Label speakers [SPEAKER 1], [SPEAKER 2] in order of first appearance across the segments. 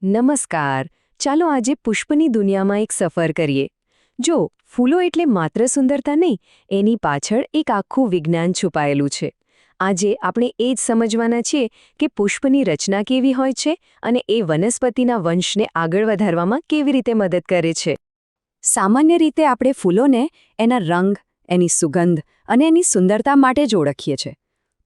[SPEAKER 1] નમસ્કાર. ચાલો આજે પુષ્પની દુનિયામાં એક સફર કરીએ. જો ફૂલો એટલે માત્ર સુંદરતા નહીં, એની પાછળ એક આખું વિજ્ઞાન છુપાયેલું છે. આજે આપણે એ જ સમજવાના છીએ કે પુષ્પની રચના કેવી હોય છે અને એ વનસ્પતિના વંશને આગળ વધારવામાં કેવી રીતે મદદ કરે છે. સામાન્ય રીતે આપણે ફૂલોને એના રંગ, એની સુગંધ અને એની સુંદરતા માટે જ ઓળખીએ છીએ.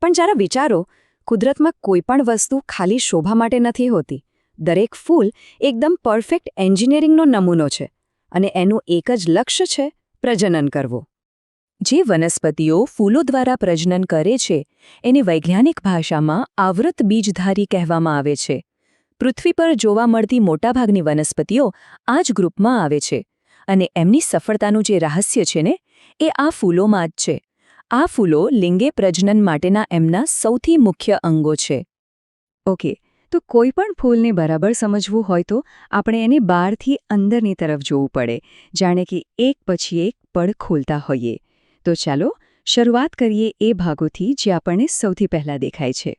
[SPEAKER 1] પણ જરા વિચારો, કુદરતમાં કોઈપણ વસ્તુ ખાલી શોભા માટે નથી હોતી. દરેક ફૂલ એકદમ પરફેક્ટ એન્જિનિયરિંગનો નમૂનો છે અને એનું એક જ લક્ષ્ય છે પ્રજનન કરવું. જે વનસ્પતિઓ ફૂલો દ્વારા પ્રજનન કરે છે એને વૈજ્ઞાનિક ભાષામાં આવૃત બીજધારી કહેવામાં આવે છે. પૃથ્વી પર જોવા મળતી મોટાભાગની વનસ્પતિઓ આ જ ગ્રુપમાં આવે છે અને એમની સફળતાનું જે રહસ્ય છે ને એ આ ફૂલોમાં જ છે. આ ફૂલો લિંગે પ્રજનન માટેના એમના સૌથી મુખ્ય અંગો છે. ઓકે, તો કોઈ પણ ફૂલને બરાબર સમજવું હોય તો આપણે એને બહારથી અંદરની તરફ જોવું પડે, જાણે કે એક પછી એક પડ ખોલતા હોઈએ. તો ચાલો શરૂઆત કરીએ એ ભાગોથી જે આપણને સૌથી પહેલાં દેખાય છે.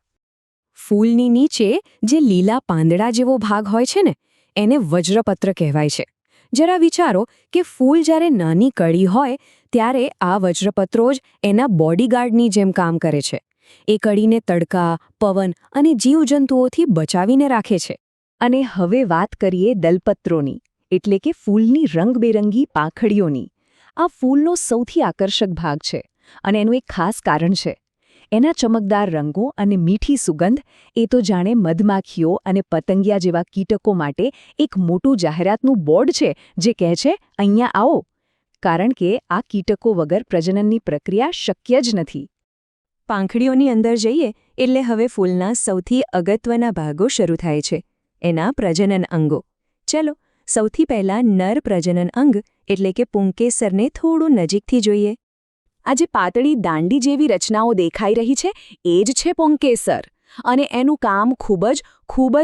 [SPEAKER 1] ફૂલની નીચે જે લીલા પાંદડા જેવો ભાગ હોય છે ને એને વજ્રપત્ર કહેવાય છે. જરા વિચારો કે ફૂલ જ્યારે નાની કળી હોય ત્યારે આ વજ્રપત્રો જ એના બોડીગાર્ડની જેમ કામ કરે છે. એ કળીને તડકા, પવન અને જીવજંતુઓથી બચાવીને રાખે છે. અને હવે વાત કરીએ દલપત્રોની, એટલે કે ફૂલની રંગબેરંગી પાંખડીઓની. આ ફૂલનો સૌથી આકર્ષક ભાગ છે અને એનું એક ખાસ કારણ છે. એના ચમકદાર રંગો અને મીઠી સુગંધ એ તો જાણે મધમાખીઓ અને પતંગિયા જેવા કીટકો માટે એક મોટું જાહેરાતનું બોર્ડ છે જે કહે છે, અહીંયા આવો. કારણ કે આ કીટકો વગર પ્રજનનની પ્રક્રિયા શક્ય જ નથી. પાંખડીઓની અંદર જઈએ એટલે હવે ફૂલના સૌથી અગત્યના ભાગો શરૂ થાય છે, એના પ્રજનન અંગો. ચલો સૌથી પહેલાં નર પ્રજનન અંગ એટલે કે પુંકેસરને થોડું નજીકથી જોઈએ. આ જે પાતળી દાંડી જેવી રચનાઓ દેખાઈ રહી છે એ જ છે પુંકેસર. અને એનું કામ ખૂબ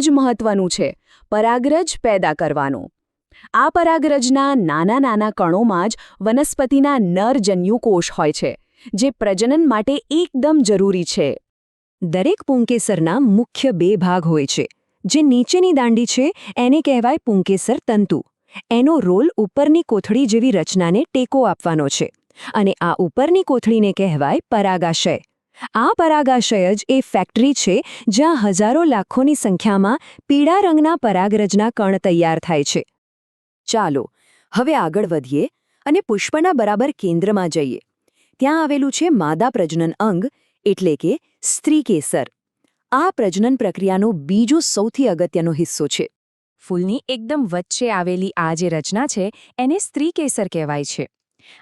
[SPEAKER 1] જ મહત્વનું છે, પરાગરજ પેદા કરવાનું. આ પરાગરજના નાના નાના કણોમાં જ વનસ્પતિના નર જન્યુકોષ હોય છે જે પ્રજનન માટે એકદમ જરૂરી છે. દરેક પુંકેસરના મુખ્ય બે ભાગ હોય છે. જે નીચેની દાંડી છે એને કહેવાય પુંકેસર તંતુ. એનો રોલ ઉપરની કોથળી જેવી રચનાને ટેકો આપવાનો છે અને આ ઉપરની કોથળીને કહેવાય પરાગાશય. આ પરાગાશય જ એ ફેક્ટરી છે જ્યાં હજારો લાખોની સંખ્યામાં પીળા રંગના પરાગરજના કણ તૈયાર થાય છે. ચાલો હવે આગળ વધીએ અને પુષ્પના બરાબર કેન્દ્રમાં જઈએ. ત્યાં આવેલું છે માદા પ્રજનન અંગ એટલે કે સ્ત્રીકેસર. આ પ્રજનન પ્રક્રિયાનો બીજો સૌથી અગત્યનો હિસ્સો છે. ફૂલની એકદમ વચ્ચે આવેલી આ જે રચના છે એને સ્ત્રીકેસર કહેવાય છે.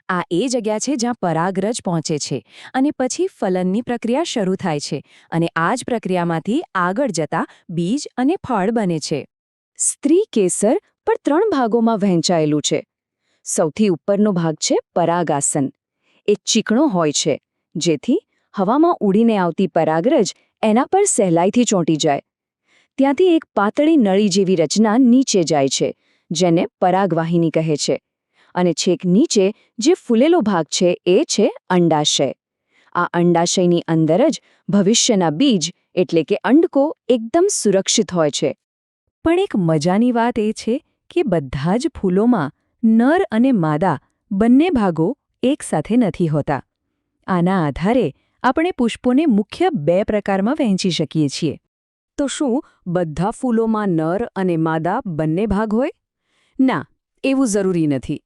[SPEAKER 1] આ એ જગ્યા છે જ્યાં પરાગરજ પહોંચે છે અને પછી ફલનની પ્રક્રિયા શરૂ થાય છે અને આ જ પ્રક્રિયામાંથી આગળ જતા બીજ અને ફળ બને છે. સ્ત્રીકેસર પણ 3 ભાગોમાં વહેંચાયેલું છે. સૌથી ઉપરનો ભાગ છે પરાગાસન. એ ચીકણો હોય છે જેથી હવામાં ઉડીને આવતી પરાગરજ એના પર સહેલાઈથી ચોંટી જાય. ત્યાંથી એક પાતળી નળી જેવી રચના નીચે જાય છે જેને પરાગવાહિની કહે છે. અને છેક નીચે જે ફૂલેલો ભાગ છે એ છે અંડાશય. આ અંડાશયની અંદર જ ભવિષ્યના બીજ એટલે કે અંડકો એકદમ સુરક્ષિત હોય છે. પણ એક મજાની વાત એ છે કે બધા જ ફૂલોમાં નર અને માદા બંને ભાગો એકસાથે નથી હોતા. આના આધારે આપણે પુષ્પોને મુખ્ય 2 પ્રકારમાં વહેંચી શકીએ છીએ. તો શું બધા ફૂલોમાં નર અને માદા બંને ભાગ હોય? ના, એવું જરૂરી નથી.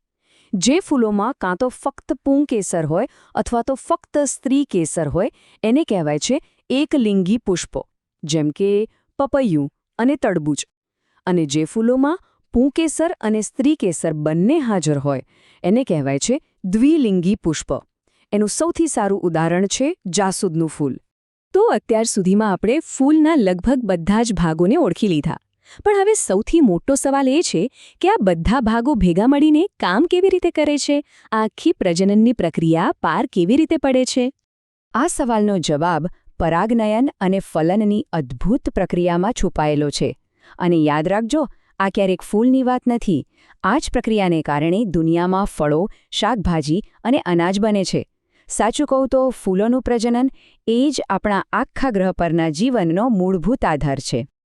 [SPEAKER 1] જે ફૂલોમાં કાં તો ફક્ત પુંકેસર હોય અથવા તો ફક્ત સ્ત્રીકેસર હોય એને કહેવાય છે એકલિંગી પુષ્પો, જેમ કે પપૈયું અને તડબૂચ. અને જે ફૂલોમાં પુંકેસર અને સ્ત્રીકેસર બંને હાજર હોય એને કહેવાય છે દ્વિલિંગી પુષ્પ. એનું સૌથી સારું ઉદાહરણ છે જાસૂદનું ફૂલ. તો અત્યાર સુધીમાં આપણે ફૂલના લગભગ બધા જ ભાગોને ઓળખી લીધા. પણ હવે સૌથી મોટો સવાલ એ છે કે આ બધા ભાગો ભેગા મળીને કામ કેવી રીતે કરે છે? આખી પ્રજનનની પ્રક્રિયા પાર કેવી રીતે પડે છે? આ સવાલનો જવાબ પરાગનયન અને ફલનની અદ્ભુત પ્રક્રિયામાં છુપાયેલો છે. અને યાદ રાખજો, આ ક્યારેક ફૂલની વાત નથી. આ જ પ્રક્રિયાને કારણે દુનિયામાં ફળો, શાકભાજી અને અનાજ બને છે. સાચું કહું તો ફૂલોનું પ્રજનન એ જ આપણા આખા ગ્રહ પરના જીવનનો મૂળભૂત આધાર છે.